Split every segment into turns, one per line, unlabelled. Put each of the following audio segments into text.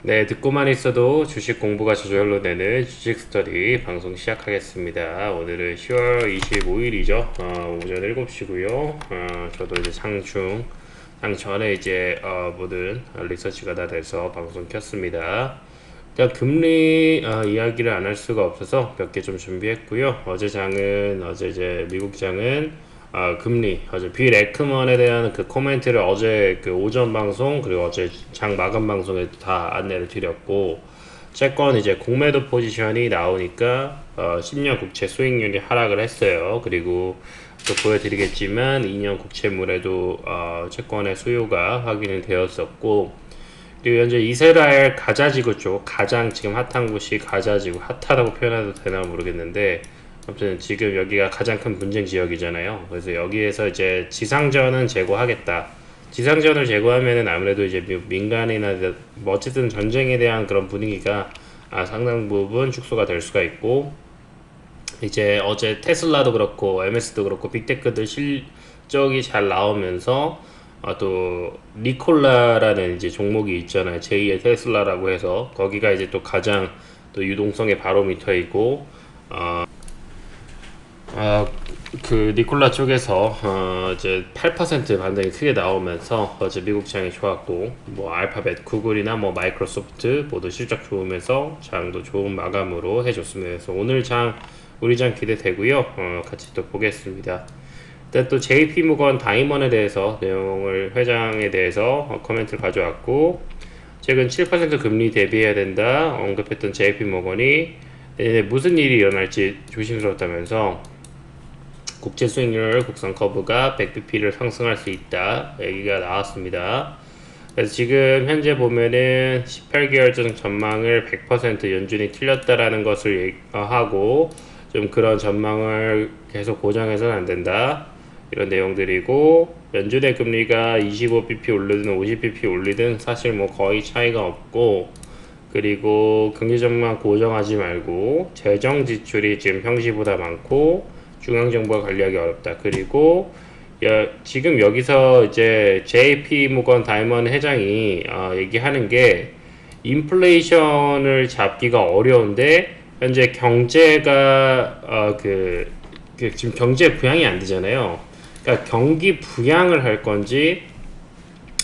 네, 듣고만 있어도 주식 공부가 저절로 되는 주식 스터디 방송 시작하겠습니다. 오늘은 10월 25일이죠. 오전 7시고요. 저도 이제 장전에 이제 모든 리서치가 다 돼서 방송 켰습니다. 일단 금리 이야기를 안 할 수가 없어서 몇 개 좀 준비했고요. 어제 이제 미국 장은 금리, 어제 빌 에크먼에 대한 그 코멘트를 어제 그 오전 방송, 그리고 어제 장 마감 방송에 다 안내를 드렸고, 채권 이제 공매도 포지션이 나오니까, 10년 국채 수익률이 하락을 했어요. 그리고 또 보여드리겠지만, 2년 국채물에도, 채권의 수요가 확인이 되었었고, 그리고 현재 이스라엘 가자지구 쪽, 가장 지금 핫한 곳이 가자지구, 핫하다고 표현해도 되나 모르겠는데, 아무튼 지금 여기가 가장 큰 분쟁 지역이잖아요. 그래서 여기에서 이제 지상전은 제고하겠다. 지상전을 제고하면은 아무래도 이제 민간이나 뭐 어쨌든 전쟁에 대한 그런 분위기가 상당 부분 축소가 될 수가 있고, 이제 어제 테슬라도 그렇고 MS도 그렇고 빅테크들 실적이 잘 나오면서 또 니콜라라는 이제 종목이 있잖아요. 제2의 테슬라라고 해서 거기가 이제 또 가장 또 유동성의 바로미터이고 아, 그 니콜라 쪽에서 이제 8% 반등이 크게 나오면서 어제 미국 장이 좋았고 뭐 알파벳, 구글이나 뭐 마이크로소프트 모두 실적 좋으면서 장도 좋은 마감으로 해줬습니다. 그래서 오늘 장 우리 장 기대되고요. 같이 또 보겠습니다. 일단 또 JP 모건 다이먼에 대해서 내용을 회장에 대해서 코멘트를 가져왔고 최근 7% 금리 대비해야 된다 언급했던 JP 모건이 무슨 일이 일어날지 조심스럽다면서 국채 수익률 곡선 커브가 100bp를 상승할 수 있다 얘기가 나왔습니다. 그래서 지금 현재 보면은 18개월 전 전망을 100% 연준이 틀렸다라는 것을 하고 좀 그런 전망을 계속 고정해서는 안 된다 이런 내용들이고, 연준의 금리가 25bp 올리든 50bp 올리든 사실 뭐 거의 차이가 없고, 그리고 경제 전망 고정하지 말고 재정 지출이 지금 평시보다 많고 중앙정부가 관리하기 어렵다. 그리고 지금 여기서 이제 JP 모건 다이먼 회장이 얘기하는 게 인플레이션을 잡기가 어려운데 현재 경제가 지금 경제 부양이 안 되잖아요. 그러니까 경기 부양을 할 건지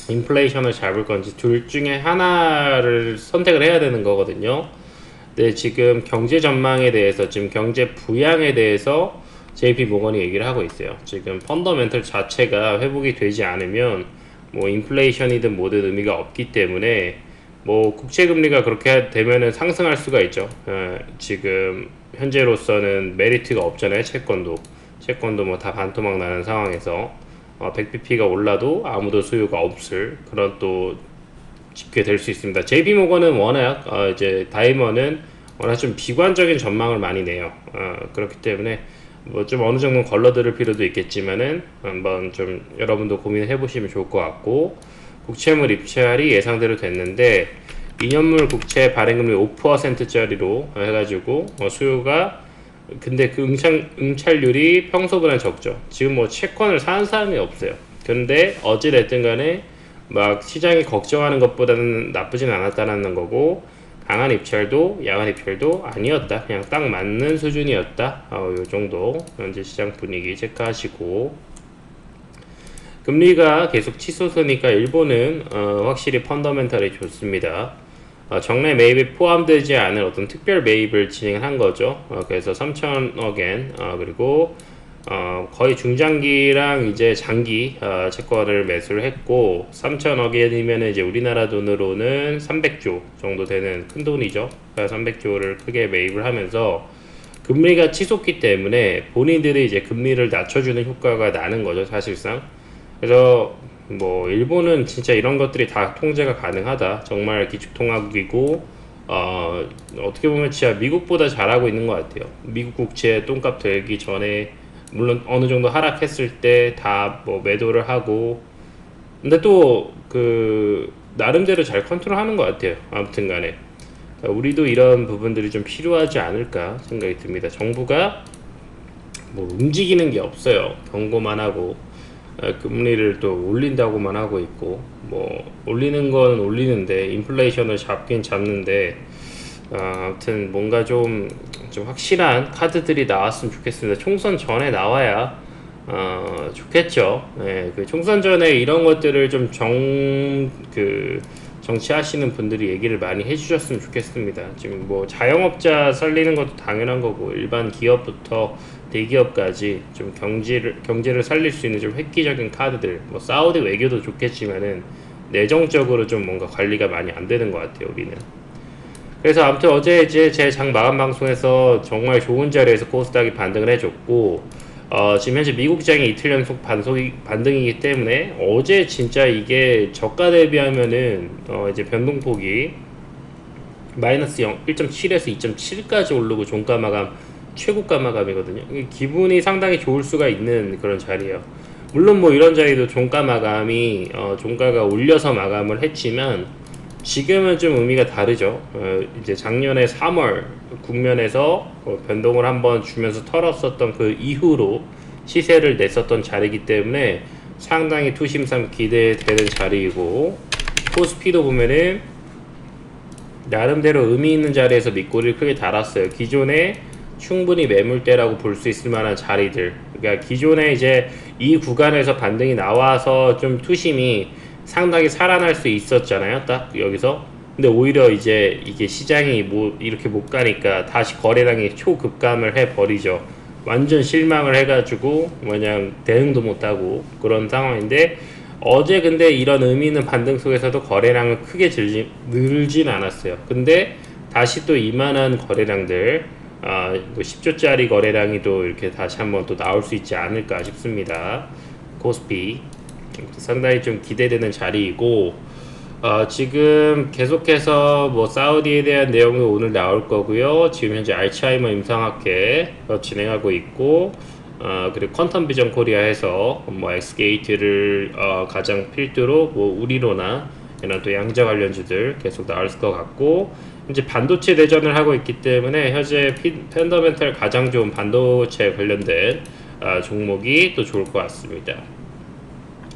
인플레이션을 잡을 건지 둘 중에 하나를 선택을 해야 되는 거거든요. 근데 지금 경제 전망에 대해서 지금 경제 부양에 대해서 JP 모건이 얘기를 하고 있어요. 지금 펀더멘털 자체가 회복이 되지 않으면 뭐 인플레이션이든 뭐든 의미가 없기 때문에 뭐 국채 금리가 그렇게 되면은 상승할 수가 있죠. 지금 현재로서는 메리트가 없잖아요. 채권도 뭐 다 반토막 나는 상황에서 100bp가 올라도 아무도 수요가 없을 그런 또 집계 될 수 있습니다. JP 모건은 워낙 이제 다이먼은 워낙 좀 비관적인 전망을 많이 내요. 그렇기 때문에 뭐 좀 어느 정도 걸러들을 필요도 있겠지만은 한번 좀 여러분도 고민을 해보시면 좋을 것 같고, 국채물 입찰이 예상대로 됐는데 2년물 국채 발행금리 5%짜리로 해가지고 수요가 근데 그 응찰률이 평소보다 적죠. 지금 뭐 채권을 사는 사람이 없어요. 그런데 어찌됐든 간에 막 시장이 걱정하는 것보다는 나쁘진 않았다는 거고, 강한 입찰도 야간 입찰도 아니었다. 그냥 딱 맞는 수준이었다. 요 정도 현재 시장 분위기 체크하시고, 금리가 계속 치솟으니까 일본은 확실히 펀더멘털이 좋습니다. 정례 매입에 포함되지 않은 어떤 특별 매입을 진행한 거죠. 그래서 3천억엔 그리고 거의 중장기랑 이제 장기 채권을 매수를 했고 3천억엔이면 이제 우리나라 돈으로는 300조 정도 되는 큰 돈이죠. 300조를 크게 매입을 하면서 금리가 치솟기 때문에 본인들이 이제 금리를 낮춰주는 효과가 나는 거죠, 사실상. 그래서 뭐 일본은 진짜 이런 것들이 다 통제가 가능하다. 정말 기축통화국이고 어떻게 보면 진짜 미국보다 잘하고 있는 것 같아요. 미국 국채 똥값 되기 전에 물론 어느 정도 하락했을 때 다 뭐 매도를 하고, 근데 또 그 나름대로 잘 컨트롤하는 것 같아요. 아무튼간에 우리도 이런 부분들이 좀 필요하지 않을까 생각이 듭니다. 정부가 뭐 움직이는 게 없어요. 경고만 하고 금리를 또 올린다고만 하고 있고, 뭐 올리는 건 올리는데 인플레이션을 잡긴 잡는데, 아무튼 뭔가 좀 확실한 카드들이 나왔으면 좋겠습니다. 총선 전에 나와야 좋겠죠. 네, 그 총선 전에 이런 것들을 좀 정치하시는 분들이 얘기를 많이 해주셨으면 좋겠습니다. 지금 뭐 자영업자 살리는 것도 당연한 거고, 일반 기업부터 대기업까지 좀 경제를 살릴 수 있는 좀 획기적인 카드들, 뭐 사우디 외교도 좋겠지만은 내정적으로 좀 뭔가 관리가 많이 안 되는 것 같아요, 우리는. 그래서 아무튼 어제 이제 제 장 마감 방송에서 정말 좋은 자리에서 코스닥이 반등을 해줬고, 지금 현재 미국 시장이 이틀 연속 반등이기 때문에 어제 진짜 이게 저가 대비하면은 이제 변동폭이 마이너스 1.7에서 2.7까지 오르고 종가 마감 최고가 마감이거든요. 기분이 상당히 좋을 수가 있는 그런 자리예요. 물론 뭐 이런 자리도 종가 마감이 종가가 올려서 마감을 했지만 지금은 좀 의미가 다르죠. 이제 작년에 3월 국면에서 변동을 한번 주면서 털었었던 그 이후로 시세를 냈었던 자리이기 때문에 상당히 투심삼 기대되는 자리이고, 코스피도 보면은 나름대로 의미 있는 자리에서 밑꼬리를 크게 달았어요. 기존에 충분히 매물대라고 볼 수 있을 만한 자리들, 그러니까 기존에 이제 이 구간에서 반등이 나와서 좀 투심이 상당히 살아날 수 있었잖아요, 딱 여기서. 근데 오히려 이제 이게 시장이 뭐 이렇게 못 가니까 다시 거래량이 초급감을 해버리죠. 완전 실망을 해가지고 그냥 대응도 못하고 그런 상황인데, 어제 근데 이런 의미 있는 반등 속에서도 거래량은 크게 늘진 않았어요. 근데 다시 또 이만한 거래량들, 뭐 10조짜리 거래량이 또 이렇게 다시 한번 또 나올 수 있지 않을까 싶습니다. 코스피 상당히 좀 기대되는 자리이고, 지금 계속해서 뭐 사우디에 대한 내용이 오늘 나올 거고요. 지금 현재 알츠하이머 임상학회 진행하고 있고, 그리고 퀀텀 비전 코리아에서 뭐 엑스게이트를 가장 필두로 뭐 우리로나 이런 또 양자 관련주들 계속 나올 것 같고, 이제 반도체 대전을 하고 있기 때문에 현재 펀더멘탈 가장 좋은 반도체 관련된 종목이 또 좋을 것 같습니다.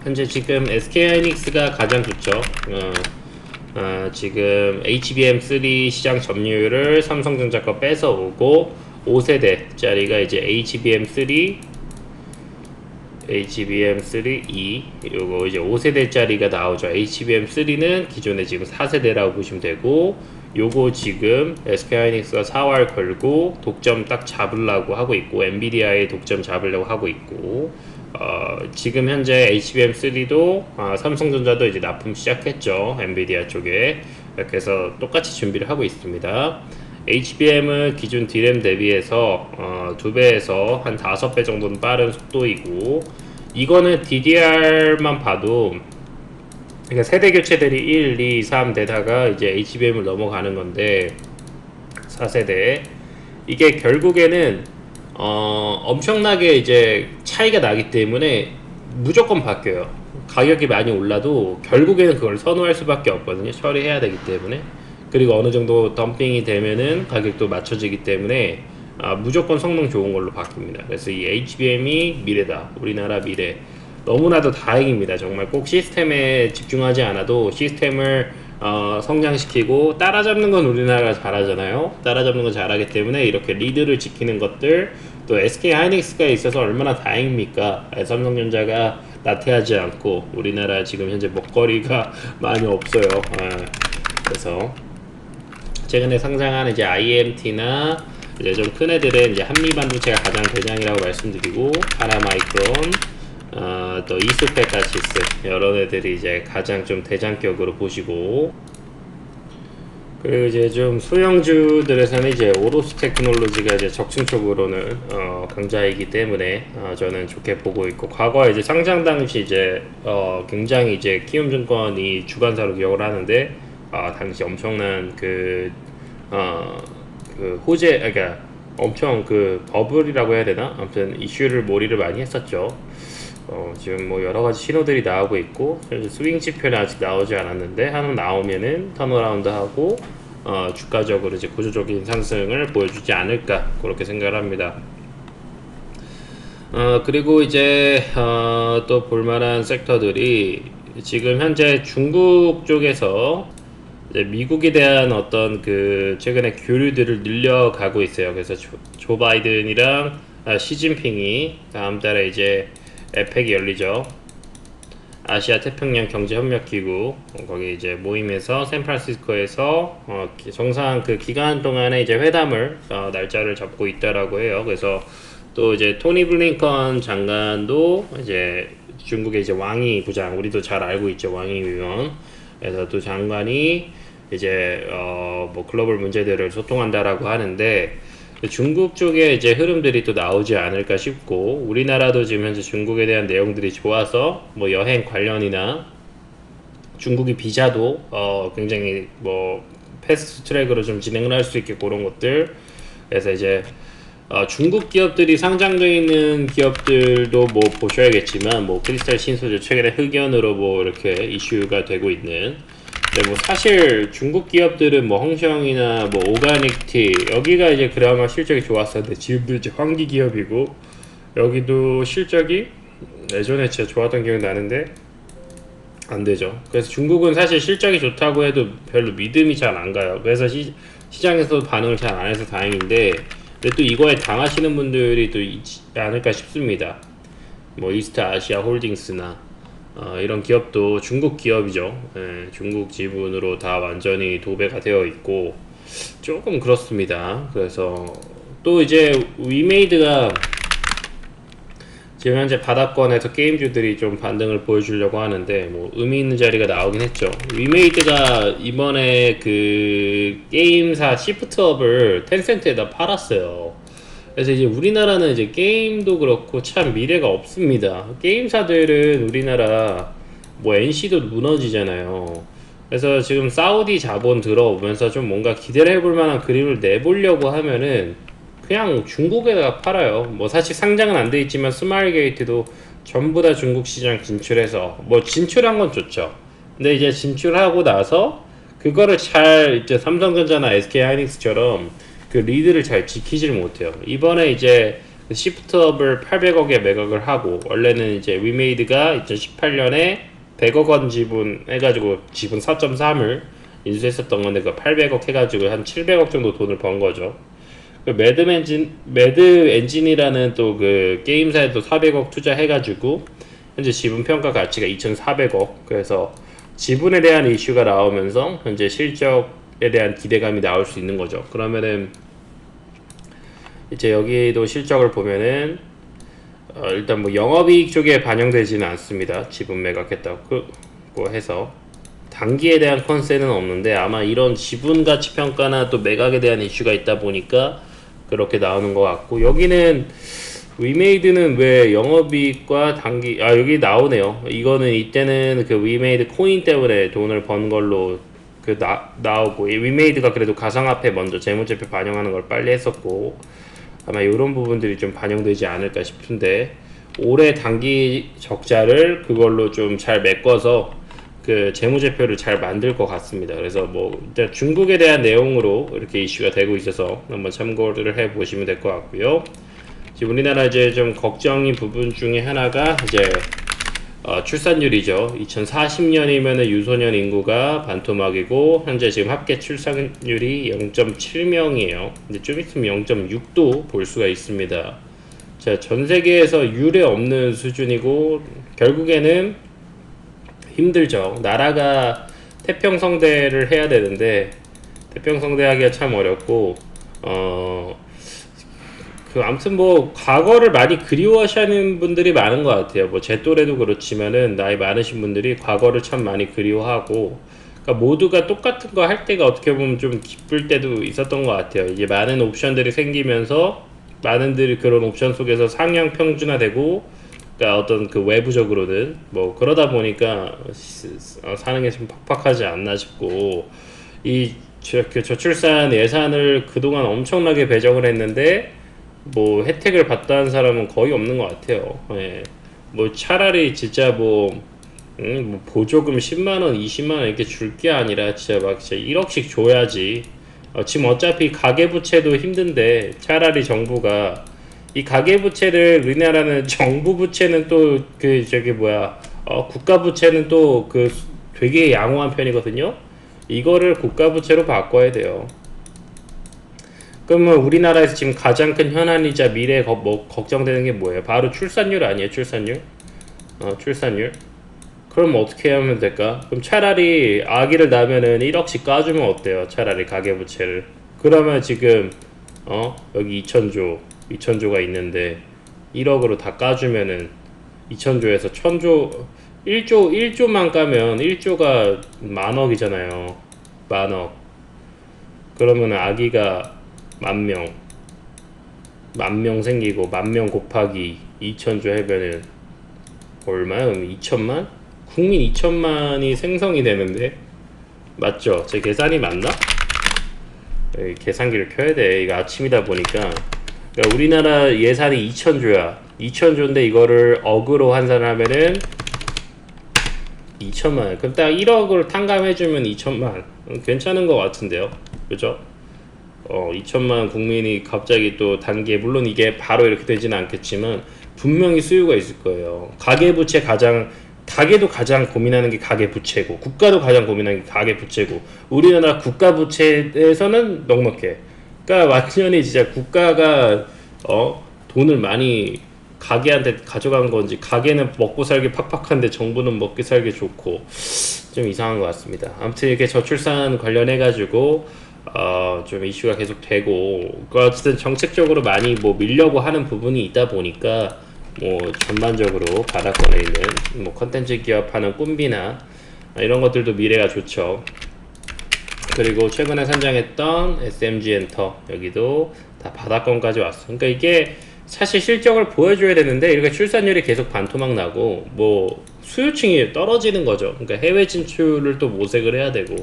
현재 지금 SK하이닉스가 가장 좋죠. 지금 HBM3 시장 점유율을 삼성전자 거 뺏어오고 5세대짜리가 이제 HBM3E, 요거 이제 5세대짜리가 나오죠. HBM3는 기존에 지금 4세대라고 보시면 되고, 요거 지금 SK하이닉스가 4월 걸고 독점 딱 잡으려고 하고 있고, 엔비디아의 독점 잡으려고 하고 있고, 지금 현재 HBM3도 삼성전자도 이제 납품 시작했죠. 엔비디아 쪽에. 이렇게 해서 똑같이 준비를 하고 있습니다. HBM은 기존 D램 대비해서 2배에서 한 5배 정도는 빠른 속도이고, 이거는 DDR만 봐도 그러니까 세대 교체들이 1, 2, 3 되다가 이제 HBM을 넘어가는 건데, 4세대 이게 결국에는 엄청나게 이제 차이가 나기 때문에 무조건 바뀌어요. 가격이 많이 올라도 결국에는 그걸 선호할 수밖에 없거든요. 처리해야 되기 때문에. 그리고 어느 정도 덤핑이 되면은 가격도 맞춰지기 때문에 무조건 성능 좋은 걸로 바뀝니다. 그래서 이 HBM이 미래다. 우리나라 미래. 너무나도 다행입니다. 정말 꼭 시스템에 집중하지 않아도 시스템을 성장시키고, 따라잡는 건 우리나라가 잘하잖아요. 따라잡는 건 잘하기 때문에 이렇게 리드를 지키는 것들, 또 SK 하이닉스가 있어서 얼마나 다행입니까? 삼성전자가 나태하지 않고 우리나라 지금 현재 먹거리가 많이 없어요. 그래서 최근에 상장한 이제 IMT나 이제 좀 큰 애들은 이제 한미반도체가 가장 대장이라고 말씀드리고, 하나마이크론, 또 이스페카시스 이런 애들이 이제 가장 좀 대장격으로 보시고, 그리고 이제 좀 소형주들에서는 이제 오로스 테크놀로지가 이제 적층적으로는 강자이기 때문에 저는 좋게 보고 있고, 과거에 이제 상장 당시 이제 굉장히 이제 키움증권이 주관사로 기억을 하는데, 당시 엄청난 그 호재, 그러니까 엄청 그 버블이라고 해야 되나? 아무튼 이슈를 몰이를 많이 했었죠. 지금 뭐 여러 가지 신호들이 나오고 있고, 스윙 지표는 아직 나오지 않았는데 한번 나오면은 턴어라운드 하고 주가적으로 이제 구조적인 상승을 보여주지 않을까 그렇게 생각을 합니다. 그리고 이제 또 볼만한 섹터들이 지금 현재 중국 쪽에서 이제 미국에 대한 어떤 그 최근에 교류들을 늘려가고 있어요. 그래서 조 바이든이랑 시진핑이 다음 달에 이제 에펙이 열리죠. 아시아 태평양 경제협력기구 거기 이제 모임에서 샌프란시스코에서 정상 그 기간 동안에 이제 회담을 날짜를 잡고 있다라고 해요. 그래서 또 이제 토니 블링컨 장관도 이제 중국의 이제 왕이 부장 우리도 잘 알고 있죠. 왕이 위원. 그래서 또 장관이 이제 뭐 글로벌 문제들을 소통한다라고 하는데 중국 쪽에 이제 흐름들이 또 나오지 않을까 싶고 우리나라도 지금 현재 중국에 대한 내용들이 좋아서 뭐 여행 관련이나 중국이 비자도 굉장히 뭐 패스트 트랙으로 좀 진행을 할 수 있게 그런 것들 그래서 이제 중국 기업들이 상장되어 있는 기업들도 뭐 보셔야겠지만 뭐 크리스탈 신소재 최근에 흑연으로 뭐 이렇게 이슈가 되고 있는 근데 뭐 사실 중국 기업들은 뭐 홍시영이나 뭐 오가닉티 여기가 이제 그나마 실적이 좋았었는데 지금도 이제 환기 기업이고 여기도 실적이 예전에 진짜 좋았던 기억이 나는데 안 되죠. 그래서 중국은 사실 실적이 좋다고 해도 별로 믿음이 잘 안 가요. 그래서 시장에서도 반응을 잘 안 해서 다행인데 근데 또 이거에 당하시는 분들이 또 있지 않을까 싶습니다. 뭐 이스트 아시아 홀딩스나 이런 기업도 중국 기업이죠. 예, 중국 지분으로 다 완전히 도배가 되어 있고 조금 그렇습니다. 그래서 또 이제 위메이드가 지금 현재 바닥권에서 게임주들이 좀 반등을 보여주려고 하는데 뭐 의미 있는 자리가 나오긴 했죠. 위메이드가 이번에 그 게임사 시프트업을 텐센트에다 팔았어요. 그래서 이제 우리나라는 이제 게임도 그렇고 참 미래가 없습니다. 게임사들은 우리나라 뭐 NC도 무너지잖아요. 그래서 지금 사우디 자본 들어오면서 좀 뭔가 기대를 해볼 만한 그림을 내보려고 하면은 그냥 중국에다가 팔아요. 뭐 사실 상장은 안 돼 있지만 스마일 게이트도 전부 다 중국 시장 진출해서 뭐 진출한 건 좋죠. 근데 이제 진출하고 나서 그거를 잘 이제 삼성전자나 SK 하이닉스처럼 그 리드를 잘 지키질 못해요. 이번에 이제 시프트업을 800억에 매각을 하고 원래는 이제 위메이드가 2018년에 100억 원 지분 해가지고 지분 4.3을 인수했었던 건데 그 800억 해가지고 한 700억 정도 돈을 번 거죠. 그 매드 엔진이라는 또 그 게임사에 또 400억 투자해가지고 현재 지분 평가 가치가 2,400억. 그래서 지분에 대한 이슈가 나오면서 현재 실적에 대한 기대감이 나올 수 있는 거죠. 그러면은 이제 여기도 실적을 보면은 일단 뭐 영업이익 쪽에 반영되지는 않습니다. 지분 매각했다고 해서 단기에 대한 컨셉은 없는데 아마 이런 지분 가치 평가나 또 매각에 대한 이슈가 있다 보니까 그렇게 나오는 것 같고 여기는 위메이드는 왜 영업이익과 단기 여기 나오네요. 이거는 이때는 그 위메이드 코인 때문에 돈을 번 걸로 그 나오고 이 위메이드가 그래도 가상화폐 먼저 재무제표 반영하는 걸 빨리 했었고 아마 이런 부분들이 좀 반영되지 않을까 싶은데 올해 단기 적자를 그걸로 좀 잘 메꿔서 그 재무제표를 잘 만들 것 같습니다. 그래서 뭐 일단 중국에 대한 내용으로 이렇게 이슈가 되고 있어서 한번 참고를 해 보시면 될 것 같고요. 지금 우리나라 이제 좀 걱정인 부분 중에 하나가 이제 출산율이죠. 2040년이면은 유소년 인구가 반토막이고 현재 지금 합계 출산율이 0.7명이에요. 근데 좀 있으면 0.6도 볼 수가 있습니다. 자, 전 세계에서 유례 없는 수준이고 결국에는 힘들죠. 나라가 태평성대를 해야 되는데 태평성대하기가 참 어렵고 아무튼 뭐 과거를 많이 그리워하시는 분들이 많은 것 같아요. 뭐 제 또래도 그렇지만은 나이 많으신 분들이 과거를 참 많이 그리워하고 그러니까 모두가 똑같은 거 할 때가 어떻게 보면 좀 기쁠 때도 있었던 것 같아요. 이제 많은 옵션들이 생기면서 많은들이 그런 옵션 속에서 상향 평준화되고 그러니까 어떤 그 외부적으로는 뭐 그러다 보니까 사는 게 좀 팍팍하지 않나 싶고 이 저출산 예산을 그동안 엄청나게 배정을 했는데 뭐 혜택을 받다는 사람은 거의 없는 것 같아요. 예. 뭐 차라리 진짜 뭐 보조금 10만원, 20만원 이렇게 줄 게 아니라 진짜 막 진짜 1억씩 줘야지. 지금 어차피 가계부채도 힘든데 차라리 정부가 이 가계부채를 우리나라는 정부 부채는 또 그 저기 뭐야 국가 부채는 또 그 되게 양호한 편이거든요. 이거를 국가 부채로 바꿔야 돼요. 그러면 우리나라에서 지금 가장 큰 현안이자 미래에 걱정되는 게 뭐예요? 바로 출산율 아니에요? 출산율? 출산율. 그럼 어떻게 하면 될까? 그럼 차라리 아기를 낳으면은 1억씩 까주면 어때요? 차라리 가계부채를. 그러면 지금 여기 2천조가 있는데 1억으로 다 까주면은 2천조에서 1000조 1조만 까면 1조가 만억이잖아요. 만억. 그러면 아기가 만명 생기고 만명 곱하기 2천조 해면은 얼마야? 2천만? 국민 2천만이 생성이 되는데 맞죠? 제 계산이 맞나? 계산기를 켜야 돼. 이거 아침이다 보니까. 그러니까 우리나라 예산이 2천조야. 2천조인데 이거를 억으로 환산하면은 2천만. 그럼 딱 1억을 탕감해주면 2천만. 괜찮은 것 같은데요. 그죠? 2천만 국민이 갑자기 또 단계, 물론 이게 바로 이렇게 되지는 않겠지만 분명히 수요가 있을 거예요. 가계도 가장 고민하는 게 가계부채고, 국가도 가장 고민하는 게 가계부채고, 우리나라 국가부채에서는 넉넉해. 그러니까 완전히 진짜 국가가 돈을 많이 가게한테 가져간 건지, 가게는 먹고 살기 팍팍한데 정부는 먹기 살기 좋고 좀 이상한 것 같습니다. 아무튼 이렇게 저출산 관련해 가지고 좀 이슈가 계속 되고, 어쨌든 정책적으로 많이 뭐 밀려고 하는 부분이 있다 보니까 뭐 전반적으로 바닥권에 있는 뭐 컨텐츠 기업하는 꿈비나 이런 것들도 미래가 좋죠. 그리고 최근에 산정했던 SMG 엔터 여기도 다 바닥권까지 왔어. 그러니까 이게 사실 실적을 보여줘야 되는데 이렇게 출산율이 계속 반토막 나고 뭐 수요층이 떨어지는 거죠. 그러니까 해외 진출을 또 모색을 해야 되고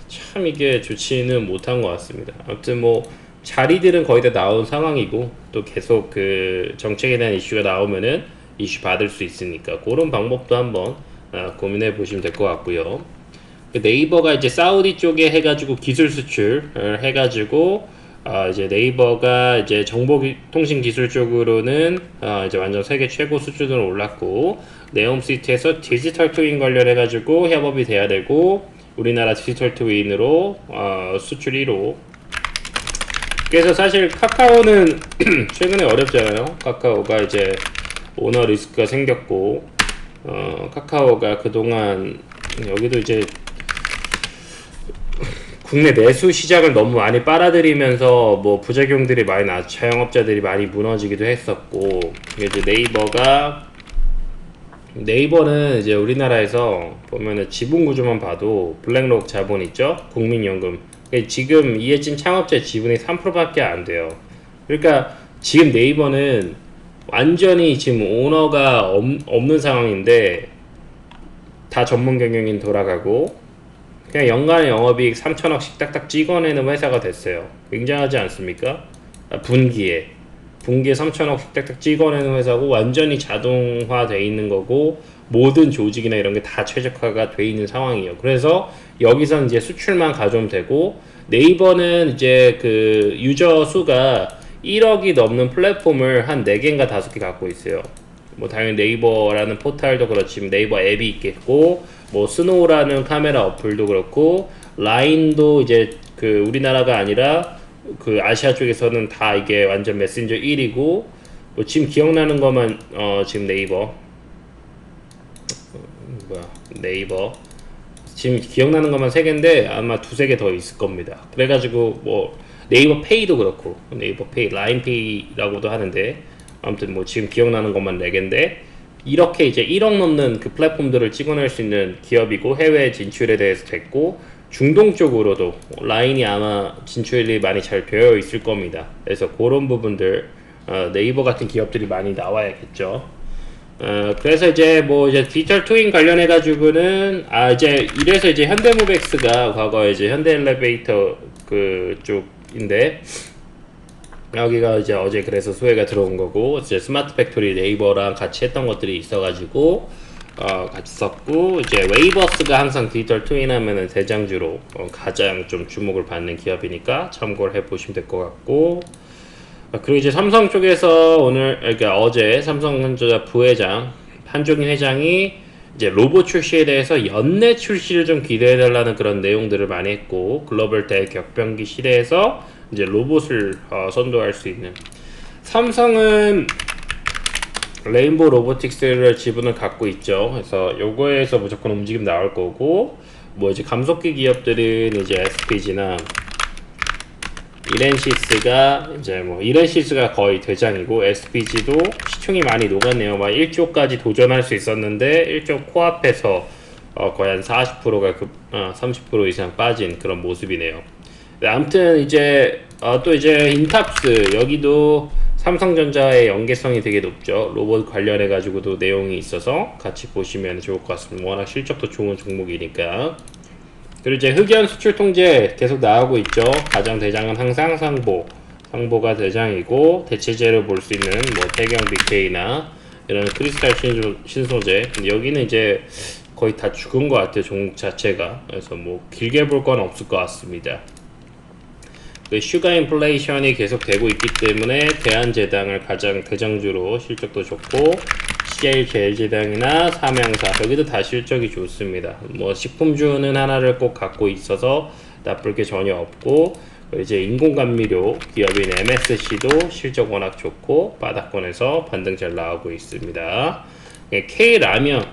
참 이게 좋지는 못한 것 같습니다. 아무튼 뭐 자리들은 거의 다 나온 상황이고 또 계속 그 정책에 대한 이슈가 나오면은 이슈 받을 수 있으니까 그런 방법도 한번 고민해 보시면 될 것 같고요. 네이버가 이제 사우디 쪽에 해가지고 기술 수출을 해가지고 이제 네이버가 이제 정보통신 기술 쪽으로는 이제 완전 세계 최고 수준으로 올랐고, 네옴시티에서 디지털 트윈 관련해가지고 협업이 돼야 되고, 우리나라 디지털 트윈으로 수출 1호. 그래서 사실 카카오는 최근에 어렵잖아요. 카카오가 이제 오너 리스크가 생겼고, 카카오가 그동안 여기도 이제 국내 내수 시장을 너무 많이 빨아들이면서 뭐 부작용들이 많이 자영업자들이 많이 무너지기도 했었고, 이제 네이버는 이제 우리나라에서 보면은 지분 구조만 봐도 블랙록 자본 있죠? 국민연금. 지금 이해진 창업자 지분이 3%밖에 안 돼요. 그러니까 지금 네이버는 완전히 지금 오너가 없는 상황인데 다 전문 경영인 돌아가고 그냥 연간의 영업이익 3천억씩 딱딱 찍어내는 회사가 됐어요. 굉장하지 않습니까? 분기에 3천억씩 딱딱 찍어내는 회사고 완전히 자동화돼 있는 거고 모든 조직이나 이런 게 다 최적화가 돼 있는 상황이에요. 그래서 여기서 이제 수출만 가져오면 되고, 네이버는 이제 그 유저 수가 1억이 넘는 플랫폼을 한 4개인가 5개 갖고 있어요. 뭐 당연히 네이버라는 포털도 그렇지만 네이버 앱이 있겠고, 뭐 스노우라는 카메라 어플도 그렇고, 라인도 이제 그 우리나라가 아니라 그 아시아 쪽에서는 다 이게 완전 메신저 1이고, 뭐 지금 기억나는 것만 지금 네이버 지금 기억나는 것만 3개인데 아마 2-3개 더 있을 겁니다. 그래가지고 뭐 네이버 페이도 그렇고, 네이버 페이, 라인 페이라고도 하는데, 아무튼 뭐 지금 기억나는 것만 4개인데 이렇게 이제 1억 넘는 그 플랫폼들을 찍어낼 수 있는 기업이고, 해외 진출에 대해서 됐고, 중동 쪽으로도 라인이 아마 진출이 많이 잘 되어 있을 겁니다. 그래서 그런 부분들 네이버 같은 기업들이 많이 나와야겠죠. 그래서 이제 뭐 이제 디지털 트윈 관련해 가지고는 이제 이래서 이제 현대모백스가 과거에 이제 현대엘리베이터 그 쪽인데, 여기가 이제 어제 그래서 소외가 들어온 거고, 이제 스마트 팩토리 네이버랑 같이 했던 것들이 있어가지고 같이 썼고, 이제 웨이버스가 항상 디지털 트윈 하면은 대장주로 가장 좀 주목을 받는 기업이니까 참고를 해보시면 될 것 같고, 그리고 이제 삼성 쪽에서 오늘, 그러니까 어제 삼성전자 부회장 한종인 회장이 이제 로봇 출시에 대해서 연내 출시를 좀 기대해달라는 그런 내용들을 많이 했고, 글로벌 대격변기 시대에서 이제 로봇을 선도할 수 있는, 삼성은 레인보우 로보틱스를 지분을 갖고 있죠. 그래서 요거에서 무조건 움직임 나올 거고, 뭐 이제 감속기 기업들은 이제 SPG나 이렌시스가 이제 뭐 이렌시스가 거의 대장이고, SPG도 시총이 많이 녹았네요. 막 1조까지 도전할 수 있었는데 1조 코앞에서 거의 한 40%가 30% 이상 빠진 그런 모습이네요. 아무튼 이제 또 이제 인탑스, 여기도 삼성전자의 연계성이 되게 높죠. 로봇 관련해 가지고도 내용이 있어서 같이 보시면 좋을 것 같습니다. 워낙 실적도 좋은 종목이니까. 그리고 이제 흑연 수출 통제 계속 나오고 있죠. 가장 대장은 항상 상보가 대장이고, 대체제로 볼 수 있는 뭐 태경 BK나 이런 크리스탈 신소재. 근데 여기는 이제 거의 다 죽은 것 같아요, 종목 자체가. 그래서 뭐 길게 볼 건 없을 것 같습니다. 그 슈가 인플레이션이 계속 되고 있기 때문에 대한제당을 가장 대장주로 실적도 좋고, CJ제일제당이나 삼양사, 여기도 다 실적이 좋습니다. 뭐 식품주는 하나를 꼭 갖고 있어서 나쁠 게 전혀 없고, 이제 인공감미료 기업인 MSC도 실적 워낙 좋고 바닥권에서 반등 잘 나오고 있습니다. K라면,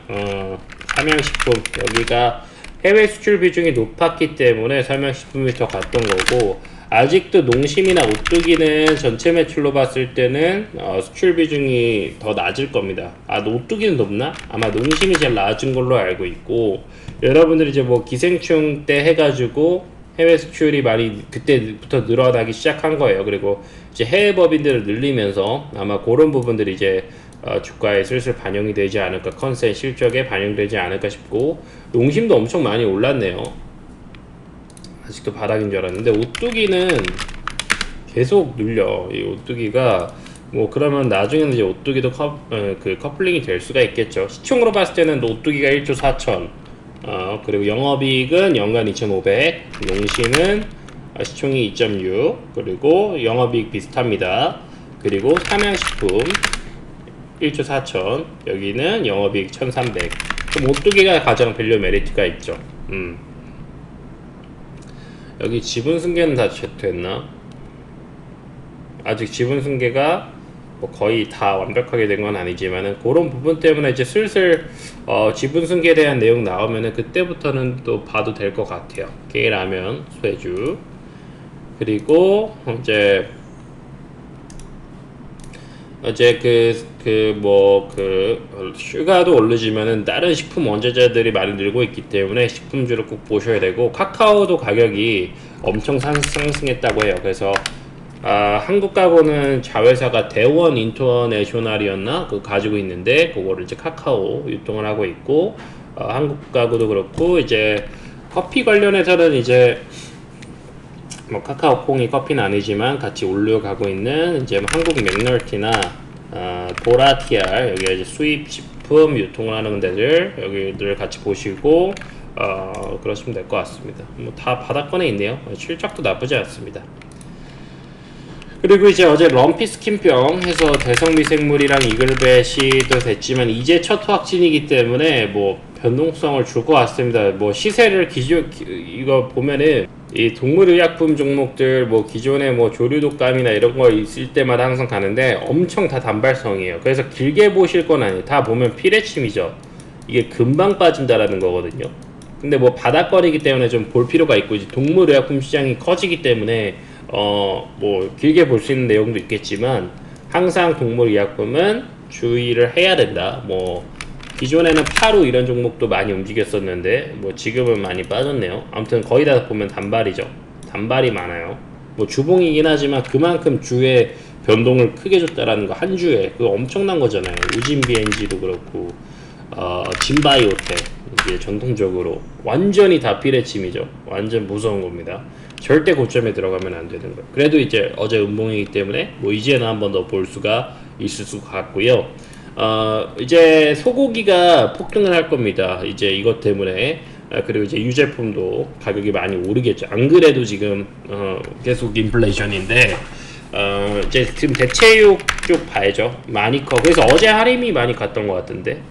삼양식품, 여기가 해외 수출 비중이 높았기 때문에 삼양식품이 더 갔던 거고, 아직도 농심이나 오뚜기는 전체 매출로 봤을 때는 수출 비중이 더 낮을 겁니다. 오뚜기는 높나? 아마 농심이 제일 낮은 걸로 알고 있고, 여러분들이 이제 뭐 기생충 때 해가지고 해외 수출이 많이 그때부터 늘어나기 시작한 거예요. 그리고 이제 해외 법인들을 늘리면서 아마 그런 부분들이 이제 주가에 슬슬 반영이 되지 않을까, 컨센 실적에 반영되지 않을까 싶고, 농심도 엄청 많이 올랐네요. 아직도 바닥인 줄 알았는데 오뚜기는 계속 눌려. 이 오뚜기가 뭐 그러면 나중에는 이제 오뚜기도 커플링이 될 수가 있겠죠. 시총으로 봤을 때는 오뚜기가 1조 4천, 그리고 영업이익은 연간 2,500, 농심은 시총이 2.6, 그리고 영업이익 비슷합니다. 그리고 삼양식품 1조 4천, 여기는 영업이익 1,300. 그럼 오뚜기가 가장 밸류 메리트가 있죠. 여기 지분 승계는 다 됐나? 아직 지분 승계가 뭐 거의 다 완벽하게 된 건 아니지만은 그런 부분 때문에 이제 슬슬 지분 승계에 대한 내용 나오면은 그때부터는 또 봐도 될 것 같아요. K라면, 소해주, 그리고 이제 슈가도 오르지만은 다른 식품 원재료들이 많이 늘고 있기 때문에 식품주를 꼭 보셔야 되고, 카카오도 가격이 엄청 상승했다고 해요. 그래서 한국 가구는 자회사가 대원 인터내셔널이었나 그거 가지고 있는데, 그거를 이제 카카오 유통을 하고 있고, 한국 가구도 그렇고, 이제 커피 관련해서는 이제 뭐 카카오콩이 커피는 아니지만 같이 올려가고 있는 이제 뭐 한국 맥널티나 보라티알, 여기 이제 수입 식품 유통을 하는 데들, 여기들 같이 보시고 그러시면 될 것 같습니다. 뭐 다 바닥권에 있네요. 실적도 나쁘지 않습니다. 그리고 이제 어제 럼피 스킨병 해서 대성미생물이랑 이글벳이 또 됐지만 이제 첫 확진이기 때문에 뭐 변동성을 줄 것 같습니다. 뭐 시세를 이거 보면은 이 동물의약품 종목들 뭐 기존에 뭐 조류독감이나 이런 거 있을 때마다 항상 가는데 엄청 다 단발성이에요. 그래서 길게 보실 건 아니에요. 다 보면 피레침이죠. 이게 금방 빠진다라는 거거든요. 근데 뭐 바닥거리기 때문에 좀 볼 필요가 있고, 이제 동물의약품 시장이 커지기 때문에 뭐 길게 볼 수 있는 내용도 있겠지만, 항상 동물의약품은 주의를 해야 된다. 뭐 기존에는 파루 이런 종목도 많이 움직였었는데 뭐 지금은 많이 빠졌네요. 아무튼 거의 다 보면 단발이죠. 단발이 많아요. 뭐 주봉이긴 하지만 그만큼 주에 변동을 크게 줬다라는 거, 한 주에 그거 엄청난 거잖아요. 우진 BNG도 그렇고 진바이오텍, 이게 전통적으로 완전히 다 피레침이죠. 완전 무서운 겁니다. 절대 고점에 들어가면 안 되는 거예요. 그래도 이제 어제 음봉이기 때문에 뭐 이제는 한 번 더 볼 수가 있을 것 같고요. 이제 소고기가 폭등을 할 겁니다. 이제 이것 때문에. 그리고 이제 유제품도 가격이 많이 오르겠죠. 안 그래도 지금 계속 인플레이션인데 이제 지금 대체육 쪽 봐야죠. 많이 커. 그래서 어제 할인이 많이 갔던 것 같은데.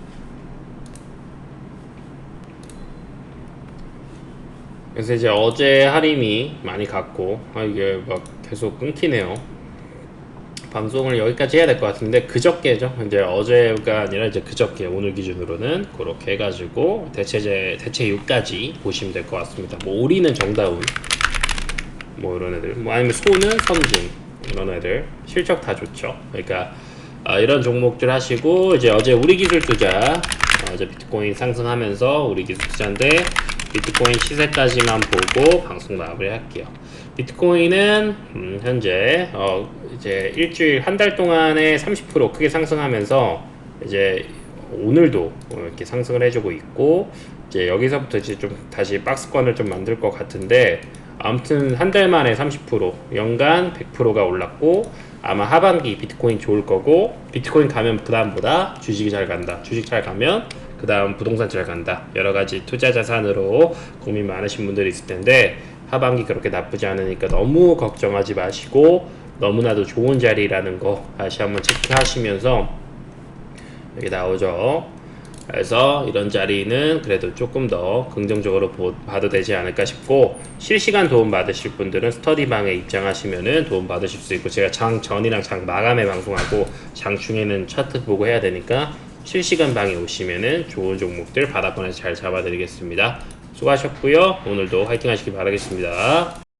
그래서 이제 어제 할인이 많이 갔고, 이게 막 계속 끊기네요. 방송을 여기까지 해야 될 것 같은데, 그저께죠. 이제 어제가 아니라 이제 그저께, 오늘 기준으로는 그렇게 해가지고 대체육까지 보시면 될 것 같습니다. 뭐 오리는 정다운, 뭐 이런 애들, 뭐 아니면 소는 선진, 이런 애들 실적 다 좋죠. 그러니까 이런 종목들 하시고, 이제 어제 우리 기술 투자, 어제 비트코인 상승하면서 우리 기술 투자인데 비트코인 시세까지만 보고 방송 마무리할게요. 비트코인은 현재 이제 일주일 한 달 동안에 30% 크게 상승하면서 이제 오늘도 이렇게 상승을 해주고 있고, 이제 여기서부터 이제 좀 다시 박스권을 좀 만들 것 같은데, 아무튼 한 달 만에 30% 연간 100%가 올랐고, 아마 하반기 비트코인 좋을 거고, 비트코인 가면 그 다음보다 주식이 잘 간다, 주식 잘 가면 그 다음 부동산 잘 간다, 여러가지 투자 자산으로 고민 많으신 분들이 있을 텐데, 하반기 그렇게 나쁘지 않으니까 너무 걱정하지 마시고, 너무나도 좋은 자리라는 거 다시 한번 체크하시면서, 여기 나오죠. 그래서 이런 자리는 그래도 조금 더 긍정적으로 봐도 되지 않을까 싶고, 실시간 도움 받으실 분들은 스터디방에 입장하시면은 도움 받으실 수 있고, 제가 장 전이랑 장 마감에 방송하고 장 중에는 차트 보고 해야 되니까 실시간 방에 오시면은 좋은 종목들 바닥권에서 잘 잡아드리겠습니다. 수고하셨고요. 오늘도 화이팅 하시기 바라겠습니다.